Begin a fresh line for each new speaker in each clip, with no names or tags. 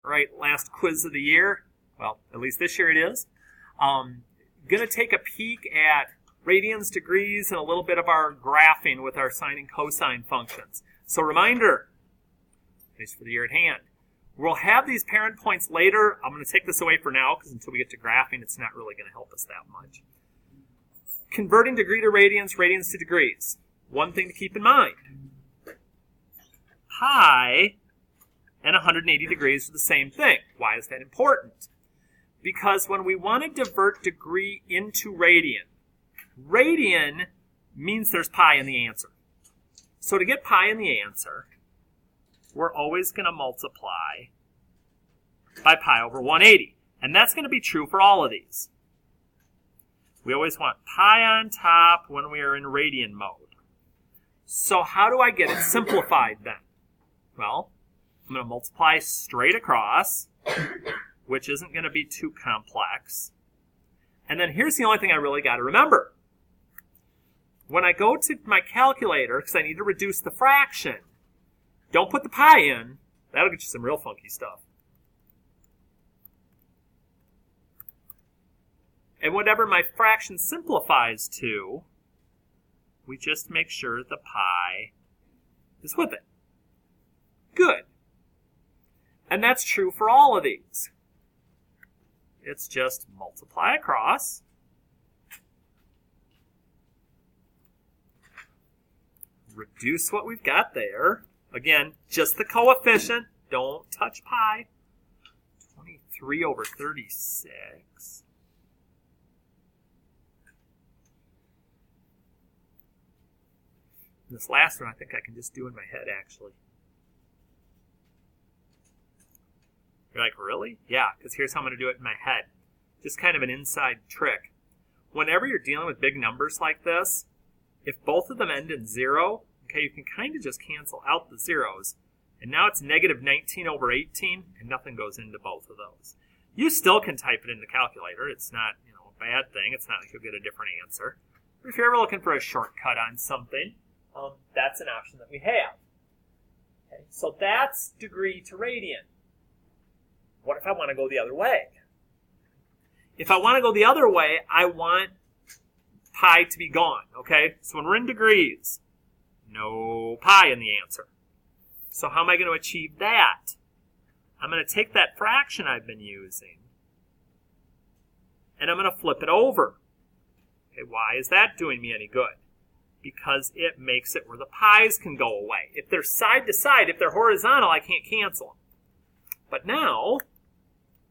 right? Last quiz of the year. Well, at least this year it is. Going to take a peek at radians, degrees, and a little bit of our graphing with our sine and cosine functions. So reminder, at least for the year at hand, we'll have these parent points later. I'm going to take this away for now because until we get to graphing, it's not really going to help us that much. Converting degree to radians, radians to degrees. One thing to keep in mind. Pi and 180 degrees are the same thing. Why is that important? Because when we want to divert degree into radian, radian means there's pi in the answer. So to get pi in the answer, we're always going to multiply by pi over 180. And that's going to be true for all of these. We always want pi on top when we are in radian mode. So how do I get it simplified then? Well, I'm going to multiply straight across, which isn't going to be too complex. And then here's the only thing I really got to remember. When I go to my calculator, because I need to reduce the fraction, don't put the pi in. That'll get you some real funky stuff. And whatever my fraction simplifies to, we just make sure the pi is with it. Good. And that's true for all of these. It's just multiply across. Reduce what we've got there. Again, just the coefficient. Don't touch pi. 23 over 36. This last one I think I can just do in my head, actually. You're like, really? Yeah, because here's how I'm going to do it in my head. Just kind of an inside trick. Whenever you're dealing with big numbers like this, if both of them end in 0, okay, you can kind of just cancel out the zeros. And now it's negative 19 over 18, and nothing goes into both of those. You still can type it in the calculator. It's not, a bad thing. It's not like you'll get a different answer. But if you're ever looking for a shortcut on something, that's an option that we have. Okay, so that's degree to radian. What if I want to go the other way? If I want to go the other way, I want pi to be gone. Okay, so when we're in degrees, no pi in the answer. So how am I going to achieve that? I'm going to take that fraction I've been using, and I'm going to flip it over. Okay, why is that doing me any good? Because it makes it where the pi's can go away. If they're side to side, if they're horizontal, I can't cancel them. But now,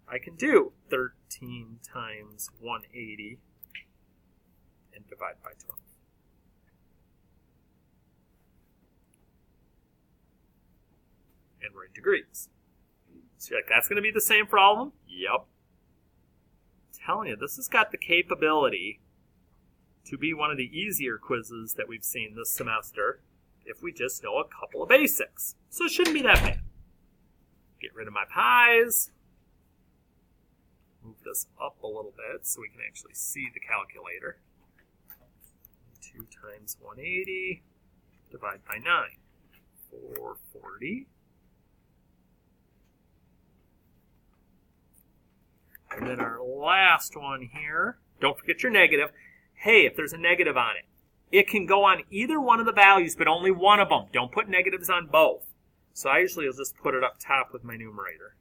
I can do 13 times 180 and divide by 12. And we're in degrees. So you're like, that's going to be the same for all of them? Yep. I'm telling you, this has got the capability to be one of the easier quizzes that we've seen this semester if we just know a couple of basics. So it shouldn't be that bad. Get rid of my pi's. Move this up a little bit so we can actually see the calculator. 2 times 180, divide by 9. 440. And then our last one here, don't forget your negative. Hey, if there's a negative on it, it can go on either one of the values, but only one of them. Don't put negatives on both. So I usually will just put it up top with my numerator.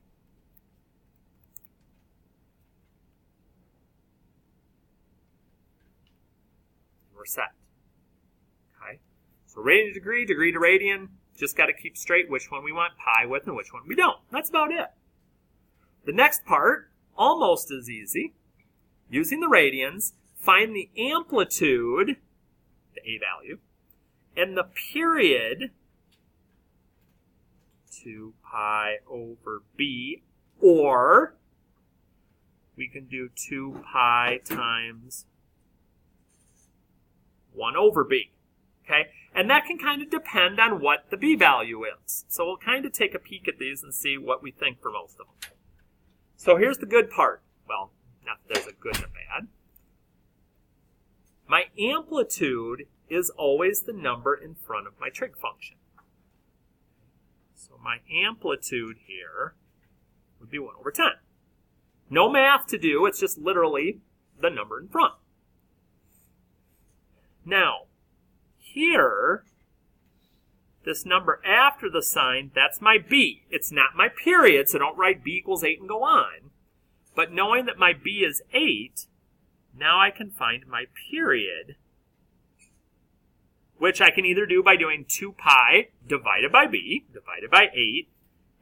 We're set. Okay. So radian to degree, degree to radian. Just got to keep straight which one we want pi with and which one we don't. That's about it. The next part, almost as easy. Using the radians, find the amplitude, the a value, and the period, 2 pi over b, or we can do 2 pi times 1 over b. Okay? And that can kind of depend on what the b value is. So we'll kind of take a peek at these and see what we think for most of them. So here's the good part. Well, not that there's a good and a bad. My amplitude is always the number in front of my trig function. So my amplitude here would be 1 over 10. No math to do, it's just literally the number in front. Now, here, this number after the sign, that's my b. It's not my period, so don't write b equals 8 and go on. But knowing that my b is 8, now I can find my period, which I can either do by doing 2 pi divided by b, divided by 8,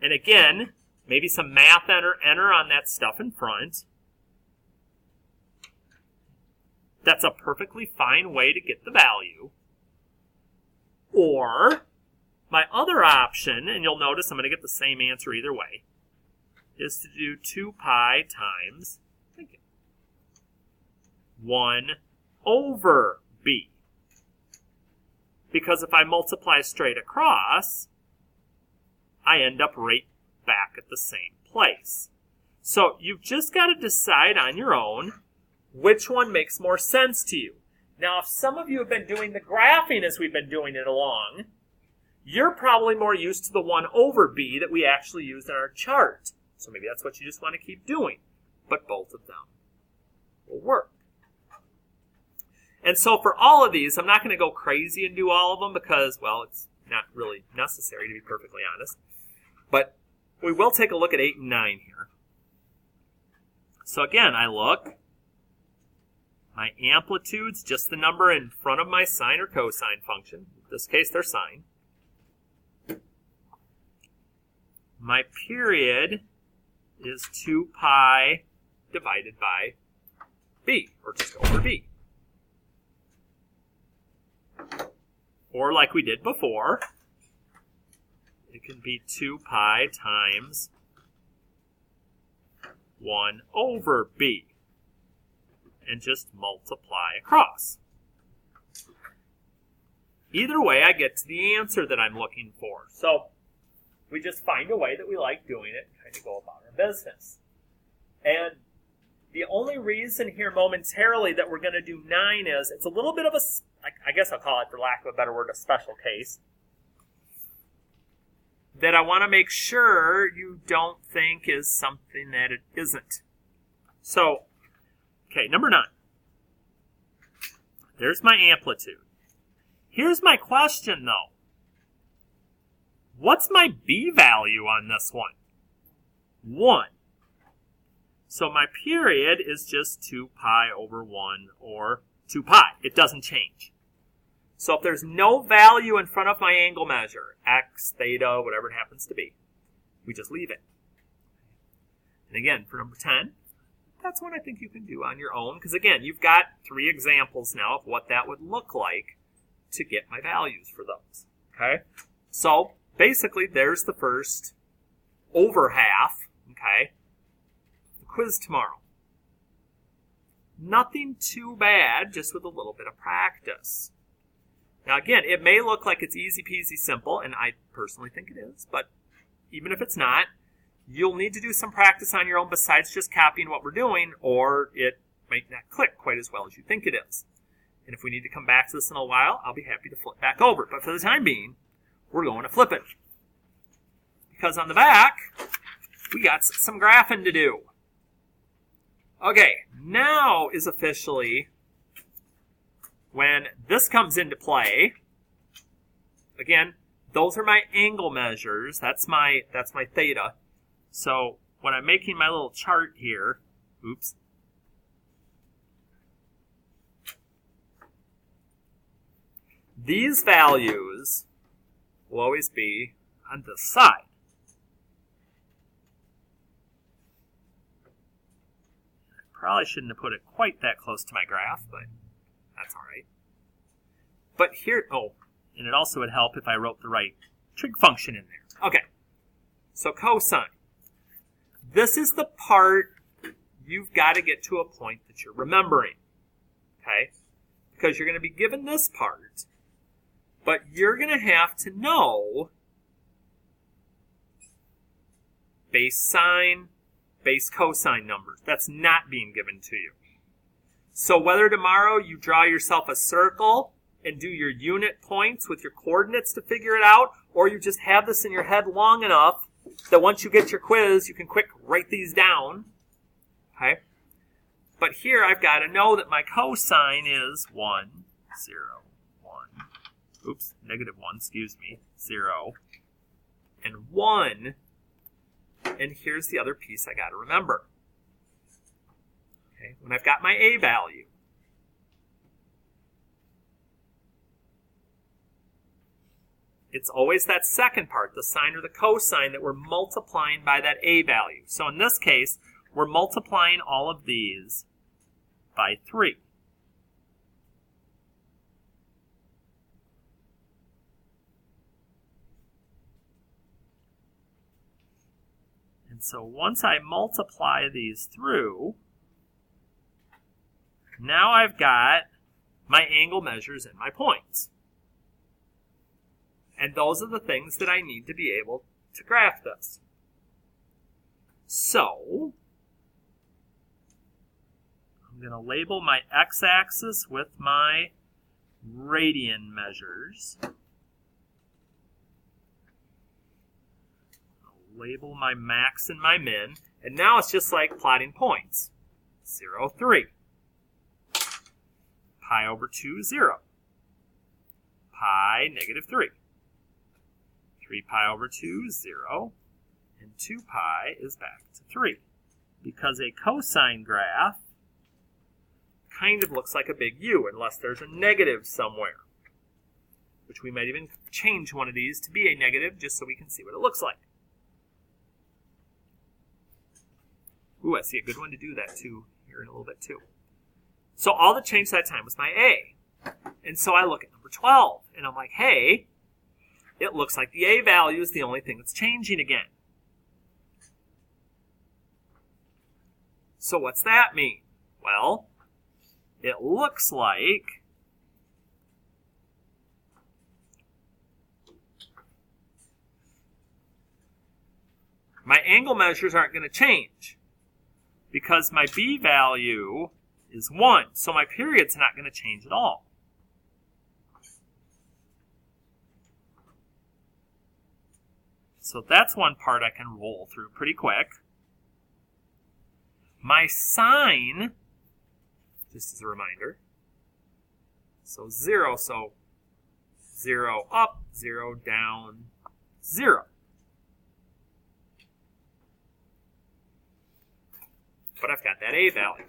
and again, maybe some math enter on that stuff in front. That's a perfectly fine way to get the value. Or, my other option, and you'll notice I'm going to get the same answer either way, is to do 2 pi times 1 over b. Because if I multiply straight across, I end up right back at the same place. So you've just got to decide on your own which one makes more sense to you. Now, if some of you have been doing the graphing as we've been doing it along, you're probably more used to the 1 over b that we actually used in our chart. So maybe that's what you just want to keep doing. But both of them will work. And so for all of these, I'm not going to go crazy and do all of them because, well, it's not really necessary, to be perfectly honest. But we will take a look at 8 and 9 here. So again, I look. My amplitude's just the number in front of my sine or cosine function. In this case, they're sine. My period is 2 pi divided by b, or just over b. Or like we did before, it can be 2 pi times 1 over b. And just multiply across. Either way, I get to the answer that I'm looking for. So we just find a way that we like doing it and kind of go about our business. And the only reason here momentarily that we're going to do 9 is it's a little bit of a, I guess I'll call it, for lack of a better word, a special case. That I want to make sure you don't think is something that it isn't. So, okay, number 9. There's my amplitude. Here's my question, though. What's my b value on this one? 1. So my period is just 2 pi over 1, or 2 pi. It doesn't change. So if there's no value in front of my angle measure, x, theta, whatever it happens to be, we just leave it. And again, for number 10, that's one I think you can do on your own. Because again, you've got 3 examples now of what that would look like to get my values for those. Okay? So basically, there's the first over half. Okay? The quiz tomorrow. Nothing too bad, just with a little bit of practice. Now again, it may look like it's easy peasy simple, and I personally think it is. But even if it's not, you'll need to do some practice on your own besides just copying what we're doing, or it might not click quite as well as you think it is. And if we need to come back to this in a while, I'll be happy to flip back over. But for the time being, we're going to flip it. Because on the back, we got some graphing to do. Okay, now is officially when this comes into play. Again, those are my angle measures. That's my theta. So when I'm making my little chart here, oops. These values will always be on this side. I probably shouldn't have put it quite that close to my graph, but that's all right. But here, and it also would help if I wrote the right trig function in there. Okay, so cosine. This is the part you've got to get to a point that you're remembering, okay? Because you're going to be given this part, but you're going to have to know base sine, base cosine numbers. That's not being given to you. So whether tomorrow you draw yourself a circle and do your unit points with your coordinates to figure it out, or you just have this in your head long enough that once you get your quiz, you can quick write these down. Okay? But here I've got to know that my cosine is 1, 0, 1. Oops, negative 1, excuse me. 0 and 1. And here's the other piece I got to remember. Okay, when I've got my a value, it's always that second part, the sine or the cosine, that we're multiplying by that a value. So in this case, we're multiplying all of these by 3. And so once I multiply these through, now I've got my angle measures and my points. And those are the things that I need to be able to graph this. So, I'm going to label my x-axis with my radian measures. I'll label my max and my min. And now it's just like plotting points. 0, 3. Pi over 2, 0. Pi, negative 3. 3 pi over 2 is 0, and 2 pi is back to 3. Because a cosine graph kind of looks like a big U, unless there's a negative somewhere. Which we might even change one of these to be a negative, just so we can see what it looks like. Ooh, I see a good one to do that too, here in a little bit too. So all that changed that time was my A. And so I look at number 12, and I'm like, hey, it looks like the a value is the only thing that's changing again. So what's that mean? Well, it looks like my angle measures aren't going to change because my b value is 1. So my period's not going to change at all. So that's one part I can roll through pretty quick. My sine, just as a reminder, so 0, so 0 up, 0 down, 0. But I've got that a value.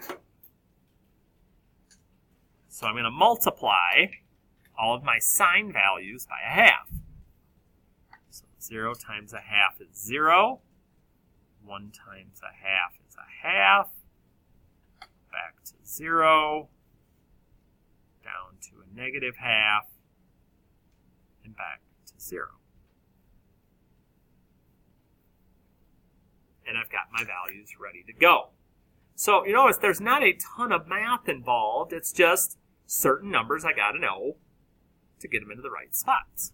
So I'm going to multiply all of my sine values by a half. 0 times a half is 0. 1 times a half is a half. Back to 0. Down to a negative half. And back to 0. And I've got my values ready to go. So you notice there's not a ton of math involved. It's just certain numbers I got to know to get them into the right spots.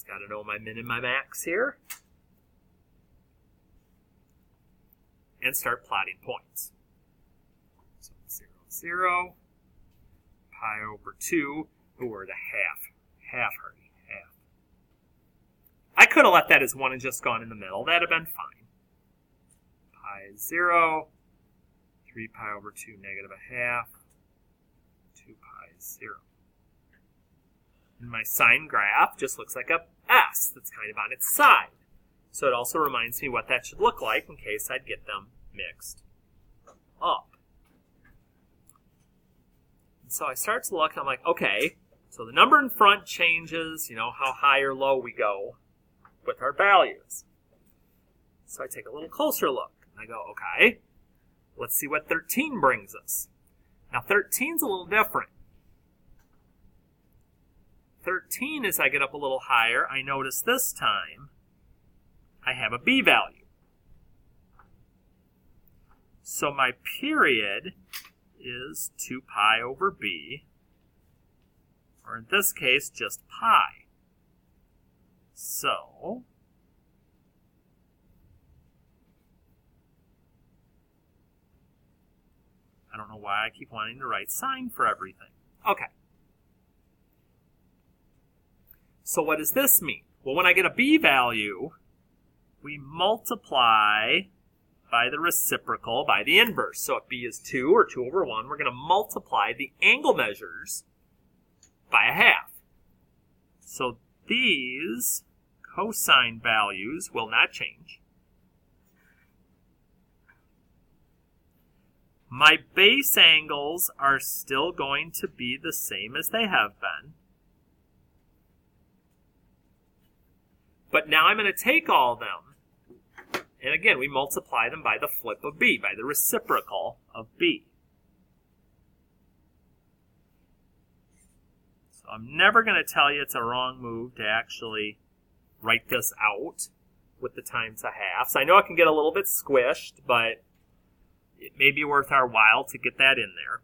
Got to know my min and my max here. And start plotting points. So 0, 0. Pi over 2. Ooh, we're the half. Half, Harty. Half. I could have left that as 1 and just gone in the middle. That would have been fine. Pi is 0. 3 pi over 2, negative a half. 2 pi is 0. And my sine graph just looks like a S that's kind of on its side. So it also reminds me what that should look like in case I'd get them mixed up. And so I start to look and I'm like, okay, so the number in front changes, how high or low we go with our values. So I take a little closer look and I go, okay, let's see what 13 brings us. Now 13's a little different. 13, as I get up a little higher, I notice this time I have a b value. So my period is 2 pi over b, or in this case, just pi. So I don't know why I keep wanting to write sine for everything. Okay. So what does this mean? Well, when I get a b value, we multiply by the reciprocal, by the inverse. So if b is 2 or 2 over 1, we're going to multiply the angle measures by a half. So these cosine values will not change. My base angles are still going to be the same as they have been. But now I'm going to take all of them, and again, we multiply them by the flip of b, by the reciprocal of b. So I'm never going to tell you it's a wrong move to actually write this out with the times a half. So I know it can get a little bit squished, but it may be worth our while to get that in there.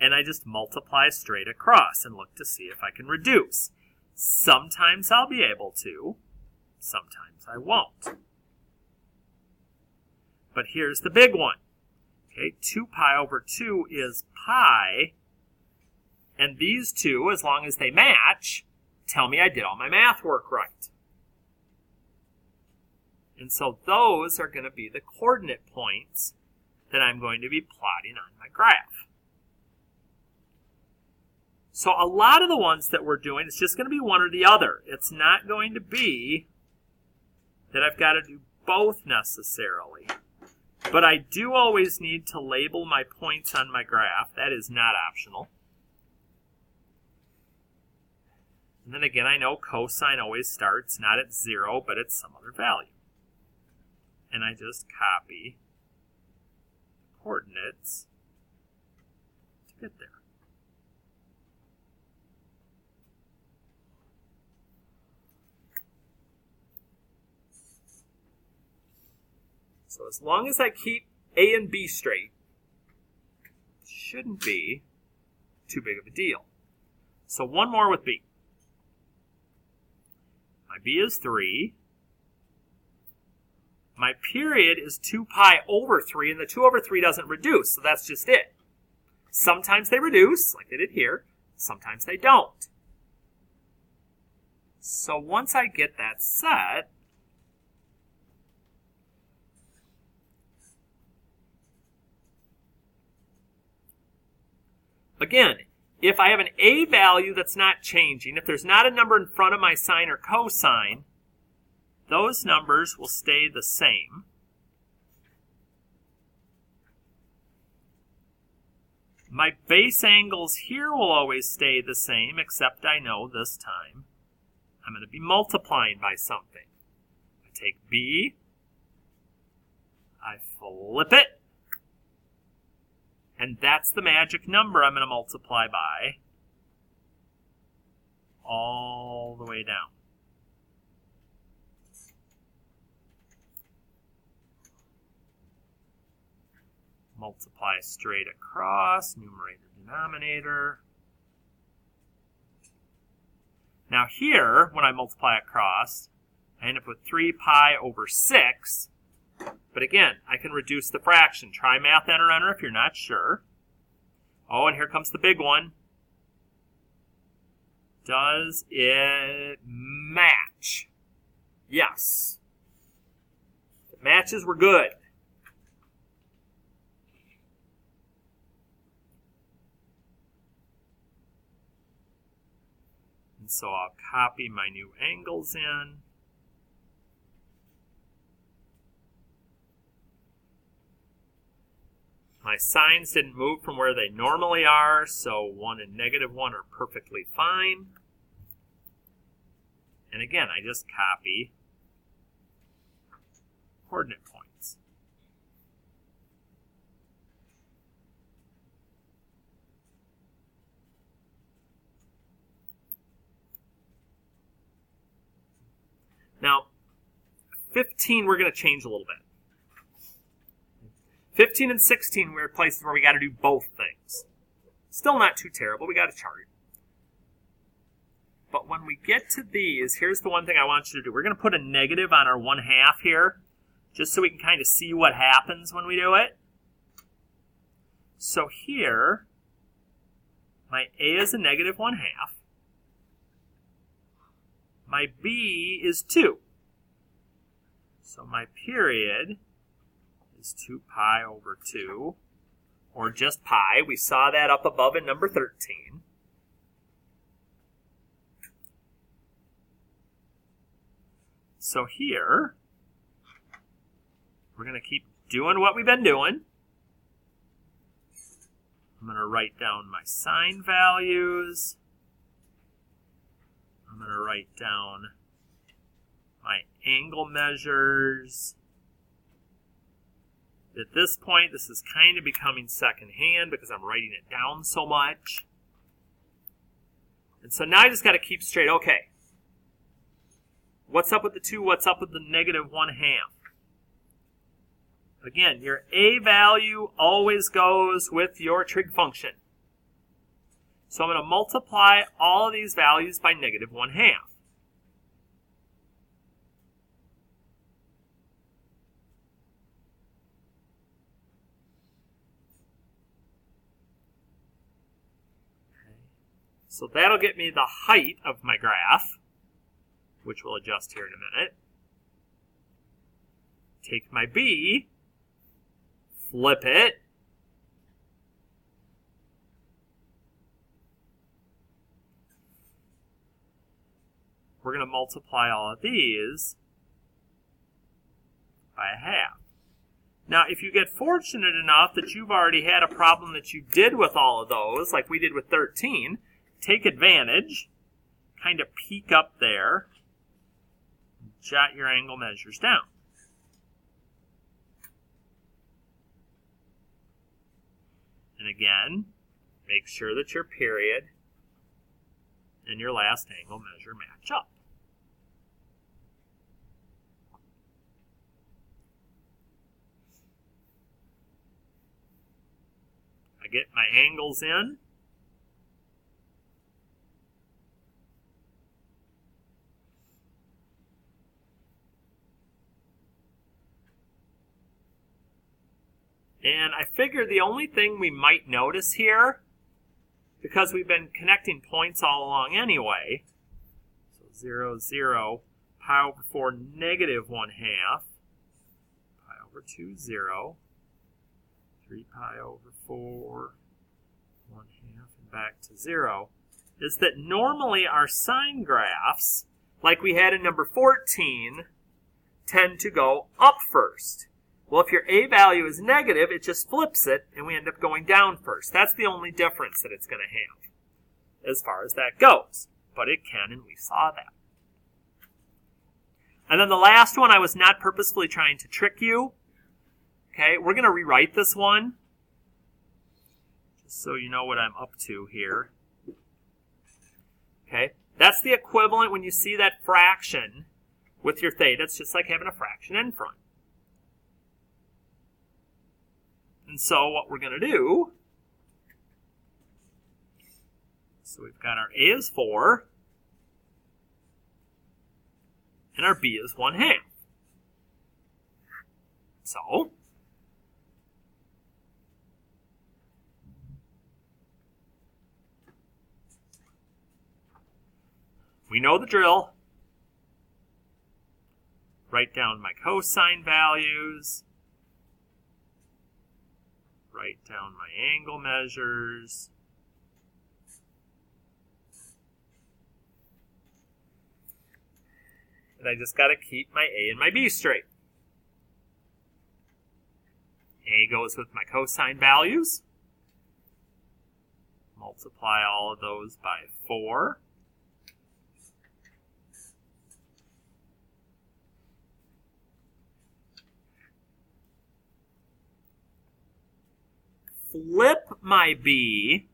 And I just multiply straight across and look to see if I can reduce. Sometimes I'll be able to, sometimes I won't. But here's the big one. Okay, 2 pi over 2 is pi, and these two, as long as they match, tell me I did all my math work right. And so those are going to be the coordinate points that I'm going to be plotting on my graph. So a lot of the ones that we're doing, it's just going to be one or the other. It's not going to be that I've got to do both necessarily. But I do always need to label my points on my graph. That is not optional. And then again, I know cosine always starts not at 0, but at some other value. And I just copy the coordinates to get there. So as long as I keep A and B straight, it shouldn't be too big of a deal. So one more with B. My B is 3. My period is 2 pi over 3, and the 2 over 3 doesn't reduce, so that's just it. Sometimes they reduce, like they did here. Sometimes they don't. So once I get that set, again, if I have an A value that's not changing, if there's not a number in front of my sine or cosine, those numbers will stay the same. My base angles here will always stay the same, except I know this time I'm going to be multiplying by something. I take B, I flip it, and that's the magic number I'm going to multiply by all the way down. Multiply straight across, numerator, denominator. Now here, when I multiply across, I end up with 3 pi over 6. But again, I can reduce the fraction. Try Math Enter if you're not sure. Oh, and here comes the big one. Does it match? Yes. If it matches, we're good. And so I'll copy my new angles in. My signs didn't move from where they normally are, so 1 and -1 are perfectly fine. And again, I just copy coordinate points. Now, 15 we're going to change a little bit. 15 and 16 we're places where we got to do both things. Still not too terrible. We got a chart. But when we get to these, here's the one thing I want you to do. We're going to put a negative on our 1/2 here, just so we can kind of see what happens when we do it. So here, my A is a negative 1/2. My B is 2. So my period is 2 pi over 2, or just pi. We saw that up above in number 13. So here, we're going to keep doing what we've been doing. I'm going to write down my sine values. I'm going to write down my angle measures. At this point, this is kind of becoming secondhand because I'm writing it down so much. And so now I just got to keep straight. Okay, what's up with the 2? What's up with the negative 1/2? Again, your A value always goes with your trig function. So I'm going to multiply all of these values by negative 1/2. So that'll get me the height of my graph, which we'll adjust here in a minute. Take my B, flip it, we're going to multiply all of these by 1/2. Now, if you get fortunate enough that you've already had a problem that you did with all of those, like we did with 13, take advantage, kind of peek up there, jot your angle measures down. And again, make sure that your period and your last angle measure match up. I get my angles in. And I figure the only thing we might notice here, because we've been connecting points all along anyway, so 0, 0, pi over 4, negative 1/2, pi over 2, 0, 3 pi over 4, 1/2, and back to 0, is that normally our sine graphs, like we had in number 14, tend to go up first. Well, if your A value is negative, it just flips it, and we end up going down first. That's the only difference that it's going to have as far as that goes. But it can, and we saw that. And then the last one, I was not purposefully trying to trick you. Okay, we're going to rewrite this one, just so you know what I'm up to here. Okay, that's the equivalent when you see that fraction with your theta. It's just like having a fraction in front. And so what we're going to do, so we've got our A is 4, and our B is 1/2. So, we know the drill. Write down my cosine values. Write down my angle measures. And I just got to keep my A and my B straight. A goes with my cosine values. Multiply all of those by 4. Flip my B,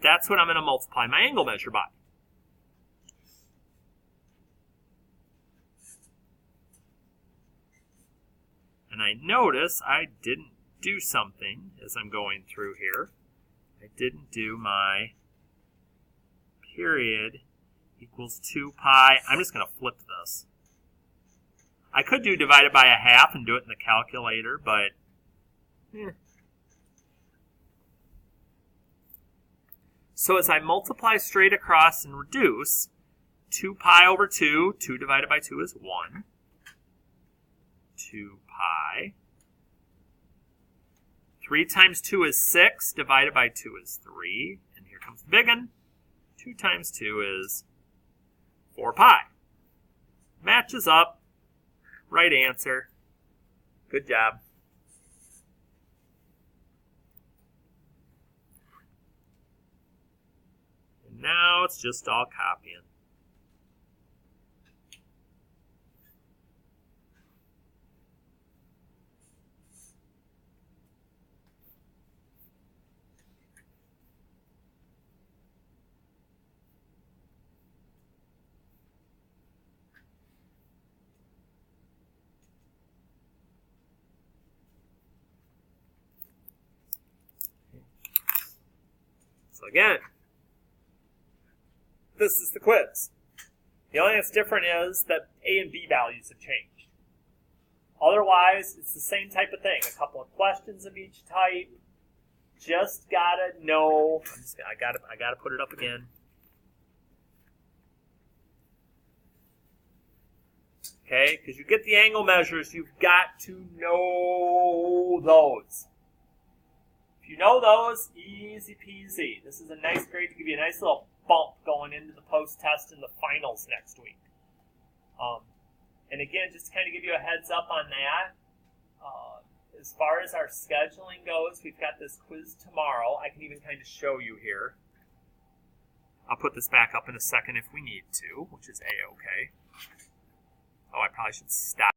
that's what I'm going to multiply my angle measure by. And I notice I didn't do something as I'm going through here. I didn't do my period equals 2 pi. I'm just going to flip this. I could do divided by a half and do it in the calculator, but So as I multiply straight across and reduce, 2 pi over 2, 2 divided by 2 is 1. 2 pi. 3 times 2 is 6, divided by 2 is 3. And here comes the big one. 2 times 2 is 4 pi. Matches up. Right answer. Good job. And now it's just all copying. So again, this is the quiz. The only thing that's different is that A and B values have changed. Otherwise, it's the same type of thing. A couple of questions of each type. Just gotta know. I gotta put it up again. Okay, because you get the angle measures, you've got to know those. If you know those, easy peasy. This is a nice grade to give you a nice little bump going into the post-test and the finals next week. And again, just to kind of give you a heads up on that, as far as our scheduling goes, we've got this quiz tomorrow. I can even kind of show you here. I'll put this back up in a second if we need to, which is A-okay. Oh, I probably should stop.